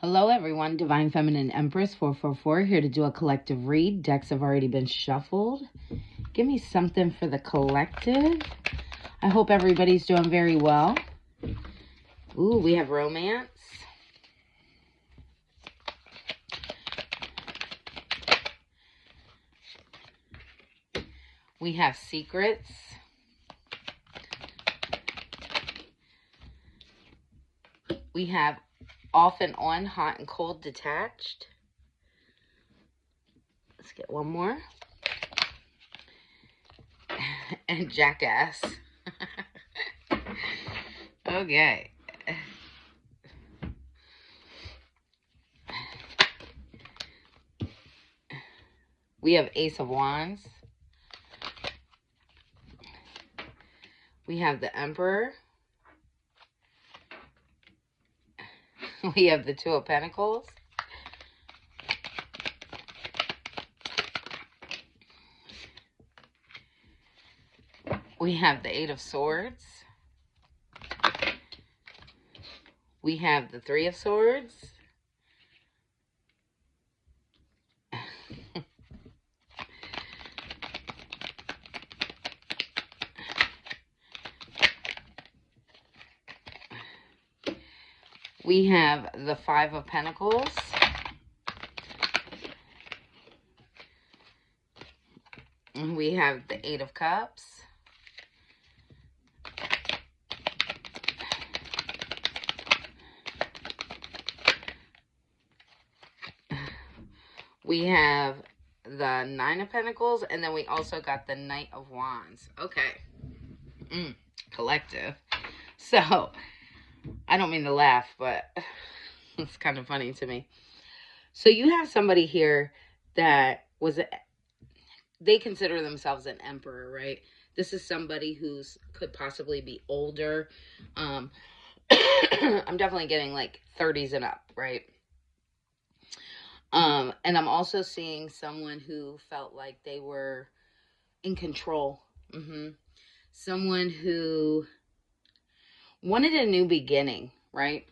Hello everyone, Divine Feminine Empress 444 here to do a collective read. Decks have already been shuffled. Give me something for the collective. I hope everybody's doing very well. Ooh, we have romance. We have secrets. We have off and on, hot and cold, detached. Let's get one more. And jackass. Okay. We have Ace of Wands. We have the Emperor. We have the Two of Pentacles. We have the Eight of Swords. We have the Three of Swords. We have the Five of Pentacles. And we have the Eight of Cups. We have the Nine of Pentacles, and then we also got the Knight of Wands. Okay. Collective. So, I don't mean to laugh, but it's kind of funny to me. So, you have somebody here that they consider themselves an emperor, right? This is somebody who's could possibly be older. I'm definitely getting like 30s and up, right? And I'm also seeing someone who felt like they were in control. Someone who wanted a new beginning, right?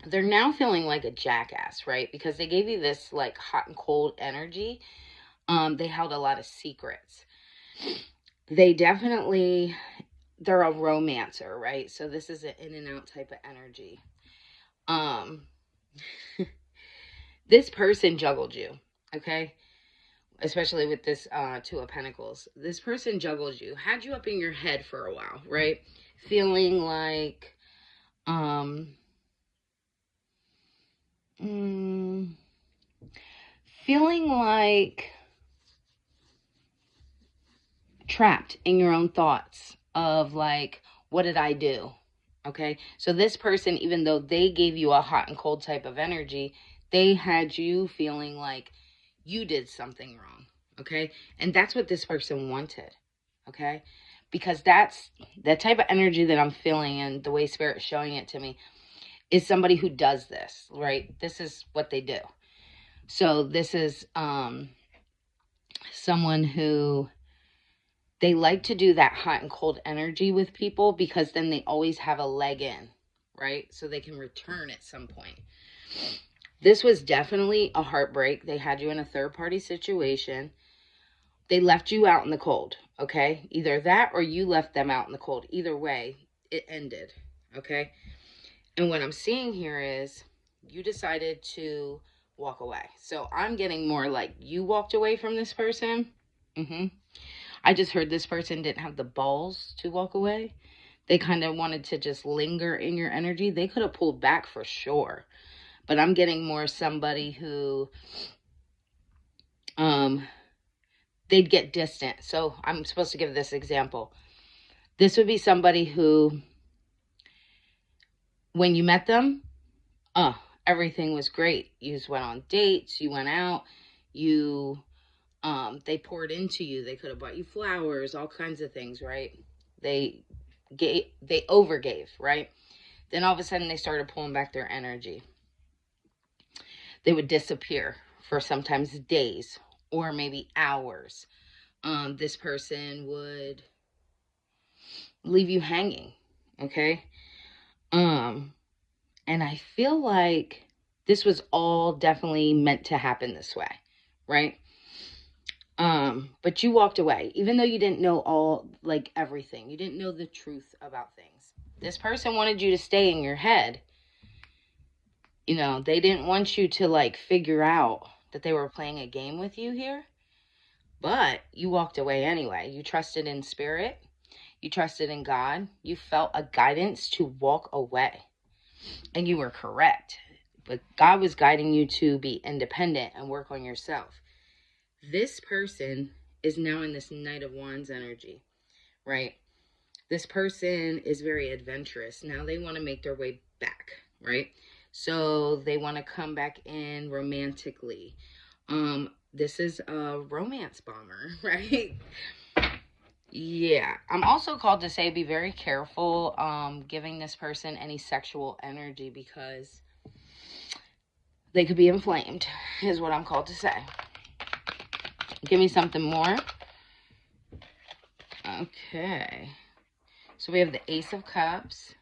They're now feeling like a jackass, right? Because they gave you this like hot and cold energy. They held a lot of secrets. They're a romancer, right? So this is an in and out type of energy. This person juggled you, okay? Especially with this Two of Pentacles. This person juggled you, had you up in your head for a while, right? Feeling like, feeling like trapped in your own thoughts of like, what did I do? Okay, so this person, even though they gave you a hot and cold type of energy, they had you feeling like you did something wrong. Okay, and that's what this person wanted. Okay, because that's the type of energy that I'm feeling, and the way Spirit is showing it to me is somebody who does this, right? This is what they do. So this is someone who, they like to do that hot and cold energy with people because then they always have a leg in, right? So they can return at some point. This was definitely a heartbreak. They had you in a third-party situation. They left you out in the cold, okay? Either that or you left them out in the cold. Either way, it ended, okay? And what I'm seeing here is you decided to walk away. So I'm getting more like you walked away from this person. I just heard this person didn't have the balls to walk away. They kind of wanted to just linger in your energy. They could have pulled back for sure. But I'm getting more somebody who they'd get distant. So I'm supposed to give this example. This would be somebody who, when you met them, everything was great. You just went on dates, you went out, they poured into you. They could have bought you flowers, all kinds of things, right? They overgave, right? Then all of a sudden they started pulling back their energy. They would disappear for sometimes days or maybe hours. This person would leave you hanging, okay? And I feel like This was all definitely meant to happen this way, right? But you walked away, even though you didn't know all, like, everything. You didn't know the truth about things. This person wanted you to stay in your head. You know, they didn't want you to, like, figure out that they were playing a game with you here. But you walked away anyway. You trusted in spirit. You trusted in God. You felt a guidance to walk away. And you were correct. But God was guiding you to be independent and work on yourself. This person is now in this Knight of Wands energy, right? This person is very adventurous. Now they want to make their way back, right? So they want to come back in romantically. This is a romance bomber, right? Yeah. I'm also called to say be very careful giving this person any sexual energy, because they could be inflamed, is what I'm called to say. Give me something more. Okay. So we have the Ace of Cups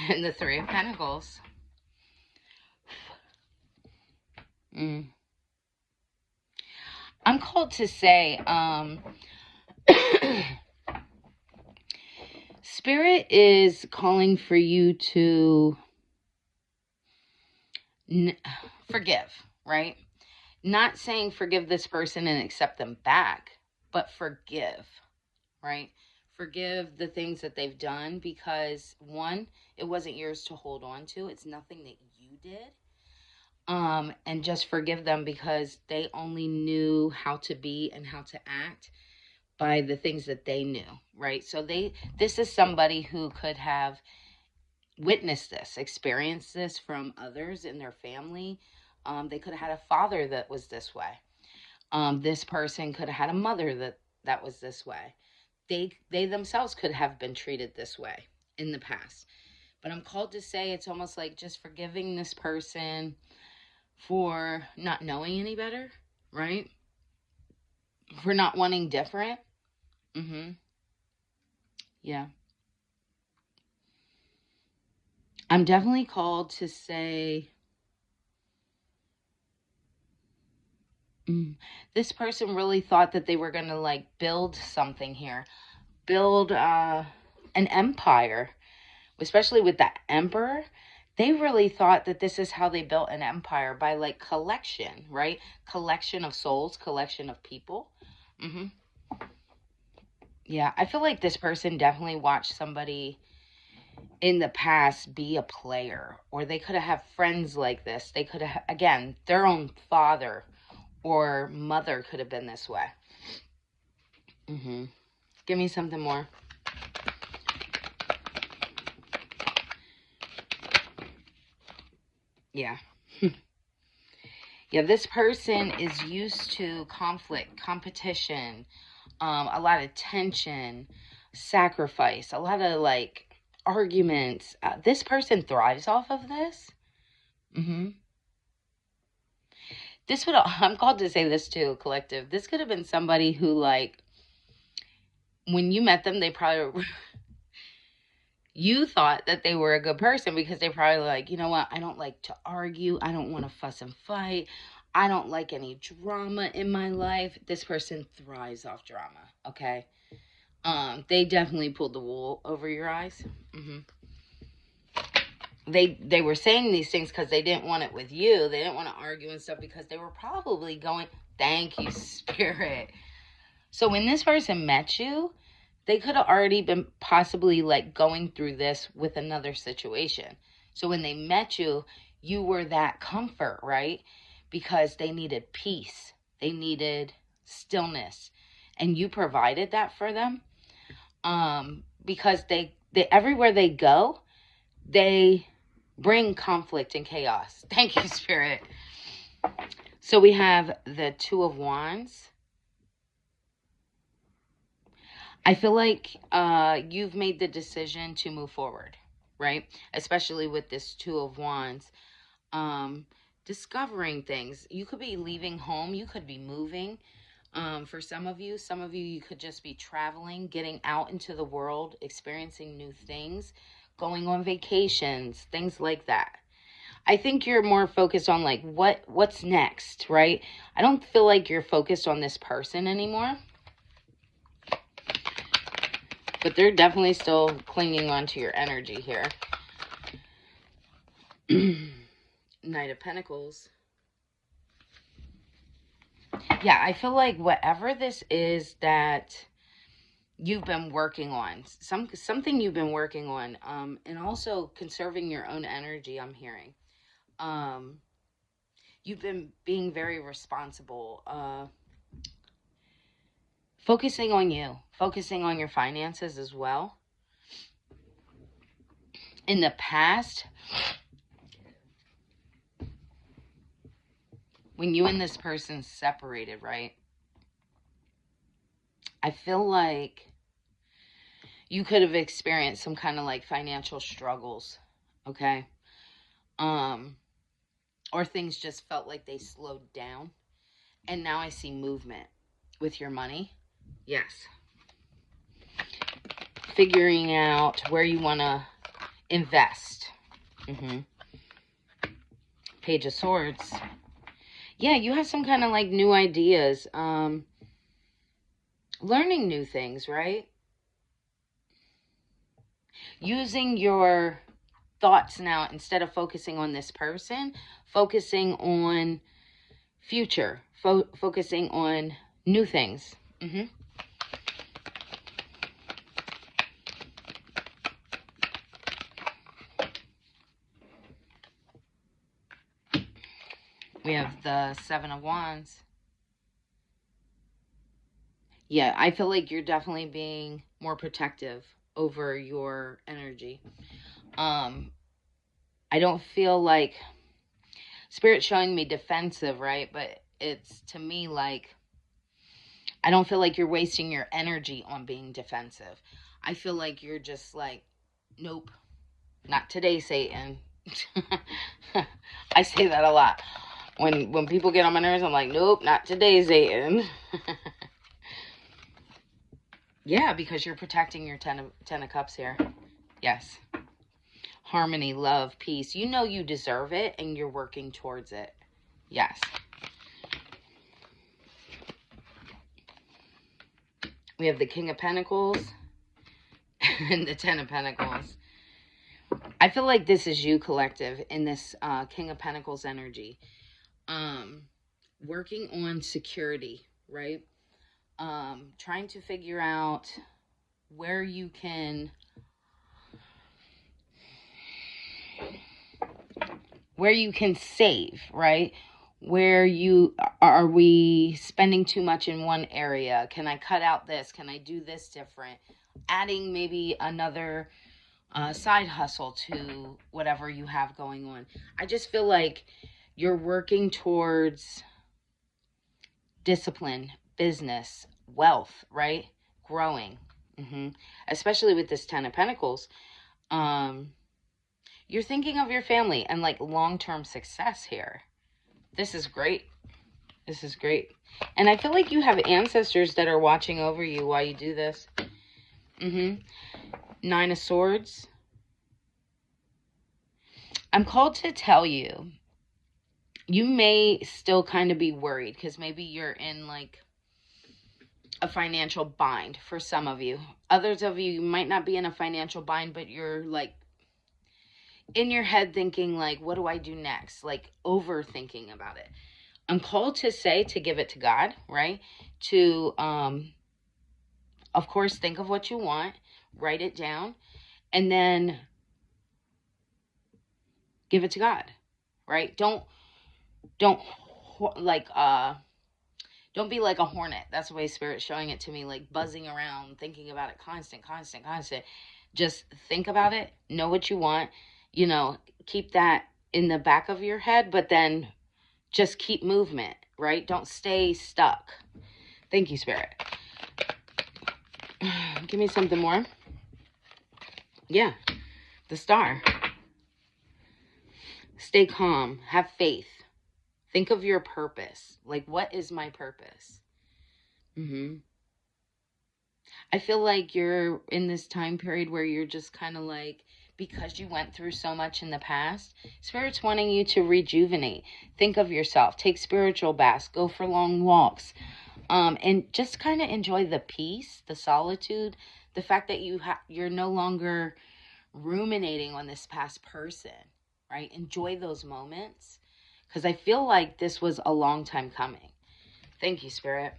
and the Three of Pentacles. I'm called to say, Spirit is calling for you to forgive, right? Not saying forgive this person and accept them back, but forgive, right? Forgive the things that they've done, because one, it wasn't yours to hold on to. It's nothing that you did. And just forgive them because they only knew how to be and how to act by the things that they knew, right? So this is somebody who could have witnessed this, experienced this from others in their family. They could have had a father that was this way. This person could have had a mother that was this way. They themselves could have been treated this way in the past. But I'm called to say it's almost like just forgiving this person for not knowing any better, right? For not wanting different. Yeah. I'm definitely called to say, this person really thought that they were going to, like, build something here. Build an empire. Especially with that Emperor. They really thought that this is how they built an empire, by, like, collection, right? Collection of souls, collection of people. Yeah, I feel like this person definitely watched somebody in the past be a player, or they could have friends like this. They could have, again, their own father or mother could have been this way. Give me something more. Yeah. Yeah, this person is used to conflict, competition, a lot of tension, sacrifice, a lot of, like, arguments. This person thrives off of this. This would, I'm called to say this too, collective. This could have been somebody who, like, when you met them, they probably, you thought that they were a good person, because they probably like, you know what, I don't like to argue. I don't want to fuss and fight. I don't like any drama in my life. This person thrives off drama, okay? They definitely pulled the wool over your eyes. They were saying these things because they didn't want it with you. They didn't want to argue and stuff, because they were probably going, thank you, Spirit. So when this person met you, they could have already been possibly, like, going through this with another situation. So when they met you, you were that comfort, right? Because they needed peace. They needed stillness. And you provided that for them. Because they everywhere they go, they bring conflict and chaos. Thank you, Spirit. So we have the Two of Wands. I feel like you've made the decision to move forward, right? Especially with this Two of Wands. Discovering things. You could be leaving home. You could be moving. For some of you, you could just be traveling, getting out into the world, experiencing new things, going on vacations, things like that. I think you're more focused on like what's next, right? I don't feel like you're focused on this person anymore. But they're definitely still clinging on to your energy here. Knight of Pentacles. Yeah, I feel like whatever this is that you've been working on, something you've been working on, and also conserving your own energy, I'm hearing. You've been being very responsible, focusing on you, focusing on your finances as well. In the past, when you and this person separated, right? I feel like you could have experienced some kind of like financial struggles, okay? Or things just felt like they slowed down. And now I see movement with your money. Yes. Figuring out where you want to invest. Page of Swords. Yeah, you have some kind of like new ideas. Learning new things, right? Using your thoughts now, instead of focusing on this person, focusing on future, focusing on new things. We have the Seven of Wands. Yeah, I feel like you're definitely being more protective over your energy. I don't feel like Spirit's showing me defensive, right? But it's to me like I don't feel like you're wasting your energy on being defensive. I feel like you're just like, nope, not today, Satan. I say that a lot. When people get on my nerves, I'm like, nope, not today, Satan. Yeah, because you're protecting your ten of Cups here. Yes. Harmony, love, peace. You know you deserve it, and you're working towards it. Yes. We have the King of Pentacles and the Ten of Pentacles. I feel like this is you, collective, in this King of Pentacles energy. Working on security, right? Trying to figure out where you can save, right? Where are we spending too much in one area? Can I cut out this? Can I do this different? Adding maybe another side hustle to whatever you have going on. I just feel like you're working towards discipline, business, wealth, right? Growing. Especially with this Ten of Pentacles. You're thinking of your family and like long-term success here. This is great. This is great. And I feel like you have ancestors that are watching over you while you do this. Nine of Swords. I'm called to tell you, you may still kind of be worried because maybe you're in like a financial bind for some of you. Others of you might not be in a financial bind, but you're like in your head thinking like, what do I do next? Like overthinking about it. I'm called to say to give it to God, right? To, of course, think of what you want, write it down, and then give it to God, right? Don't like, don't be like a hornet. That's the way Spirit's showing it to me, like buzzing around, thinking about it, constant. Just think about it, know what you want, keep that in the back of your head, but then just keep movement, right? Don't stay stuck. Thank you, Spirit. Give me something more. Yeah, the Star. Stay calm. Have faith. Think of your purpose. Like, what is my purpose? I feel like you're in this time period where you're just kind of like because you went through so much in the past. Spirit's wanting you to rejuvenate. Think of yourself. Take spiritual baths. Go for long walks. And just kind of enjoy the peace, the solitude, the fact that you're no longer ruminating on this past person, right? Enjoy those moments, because I feel like this was a long time coming. Thank you, Spirit.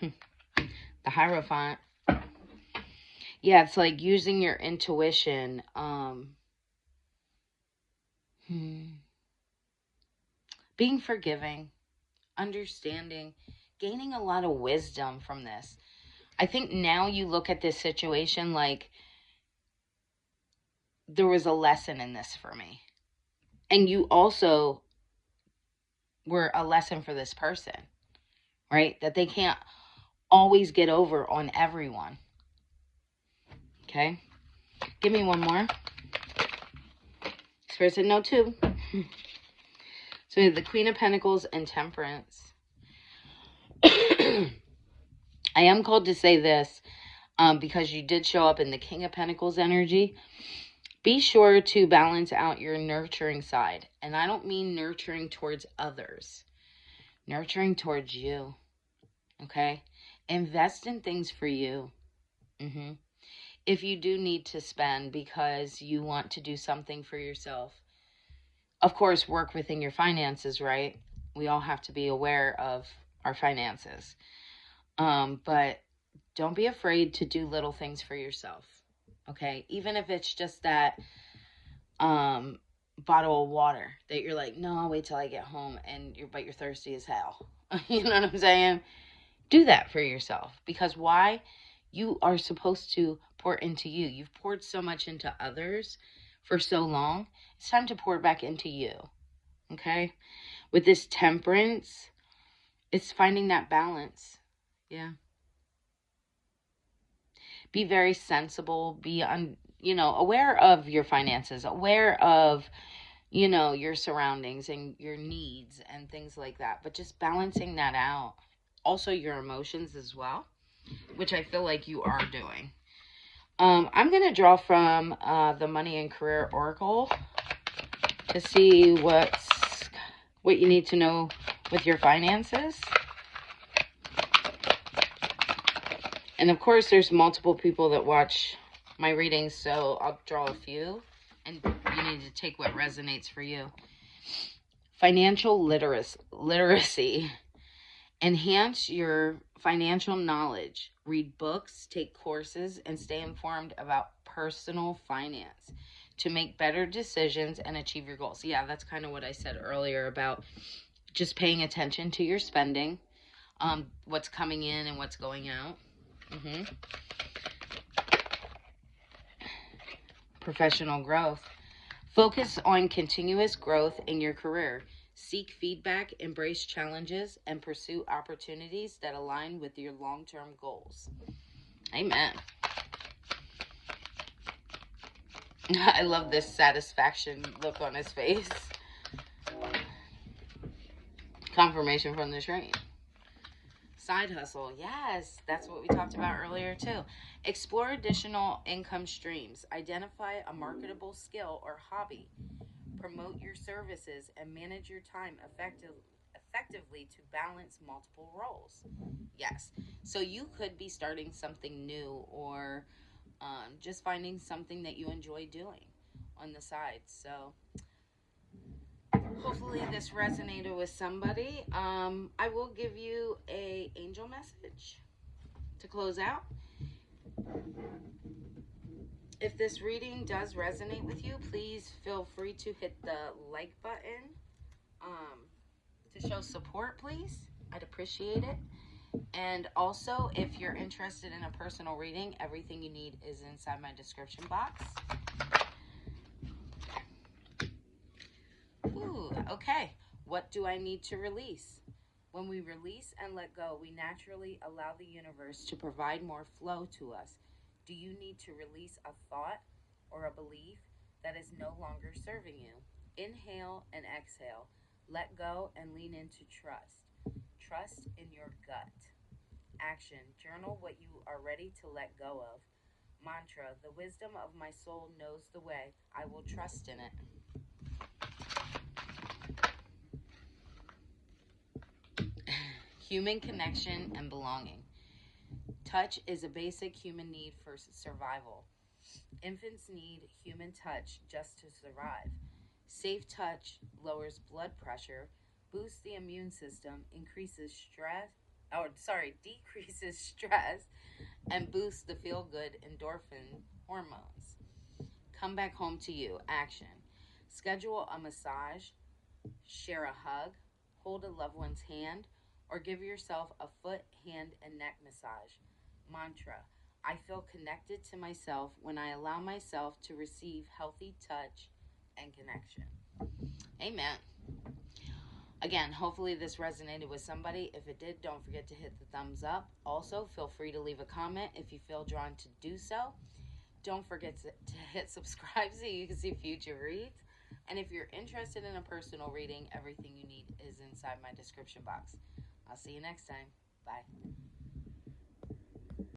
The Hierophant. Yeah, it's like using your intuition. Being forgiving, understanding, gaining a lot of wisdom from this. I think now you look at this situation like there was a lesson in this for me. And you also were a lesson for this person, right? That they can't always get over on everyone. Okay? Give me one more. Spirit said no, two. So we have the Queen of Pentacles and Temperance. I am called to say this because you did show up in the King of Pentacles energy. Be sure to balance out your nurturing side. And I don't mean nurturing towards others. Nurturing towards you. Okay? Invest in things for you. If you do need to spend because you want to do something for yourself, of course, work within your finances, right? We all have to be aware of our finances. But don't be afraid to do little things for yourself. Okay? Even if it's just that bottle of water that you're like, no, I'll wait till I get home, but you're thirsty as hell. You know what I'm saying? Do that for yourself. Because why? You are supposed to pour into you. You've poured so much into others for so long. It's time to pour back into you. Okay? With this Temperance, it's finding that balance. Yeah. Be very sensible. Be aware of your finances, aware of your surroundings and your needs and things like that. But just balancing that out. Also your emotions as well, which I feel like you are doing. I'm going to draw from the Money and Career Oracle to see what you need to know with your finances. And of course, there's multiple people that watch my readings, so I'll draw a few. And you need to take what resonates for you. Financial literacy. Enhance your financial knowledge. Read books, take courses, and stay informed about personal finance to make better decisions and achieve your goals. Yeah, that's kind of what I said earlier about just paying attention to your spending, what's coming in and what's going out. Professional growth. Focus on continuous growth in your career. Seek feedback, embrace challenges, and pursue opportunities that align with your long-term goals. Amen. I love this satisfaction look on his face. Confirmation from the train. Side hustle. Yes, that's what we talked about earlier too. Explore additional income streams. Identify a marketable skill or hobby. Promote your services and manage your time effectively to balance multiple roles. Yes. So you could be starting something new or just finding something that you enjoy doing on the side. So hopefully this resonated with somebody. I will give you a angel message to close out. If this reading does resonate with you, please feel free to hit the like button to show support, please. I'd appreciate it. And also, if you're interested in a personal reading, everything you need is inside my description box. Ooh, okay. What do I need to release? When we release and let go, we naturally allow the universe to provide more flow to us. Do you need to release a thought or a belief that is no longer serving you? Inhale and exhale. Let go and lean into trust. Trust in your gut. Action. Journal what you are ready to let go of. Mantra. The wisdom of my soul knows the way. I will trust in it. Human connection and belonging. Touch is a basic human need for survival. Infants need human touch just to survive. Safe touch lowers blood pressure, boosts the immune system, decreases stress, and boosts the feel good endorphin hormones. Come back home to you. Action. Schedule a massage, share a hug, hold a loved one's hand, or give yourself a foot, hand, and neck massage. Mantra. I feel connected to myself when I allow myself to receive healthy touch and connection. Amen. Again, hopefully this resonated with somebody. If it did, don't forget to hit the thumbs up. Also, feel free to leave a comment if you feel drawn to do so. Don't forget to hit subscribe so you can see future reads. And if you're interested in a personal reading, everything you need is inside my description box. I'll see you next time. Bye.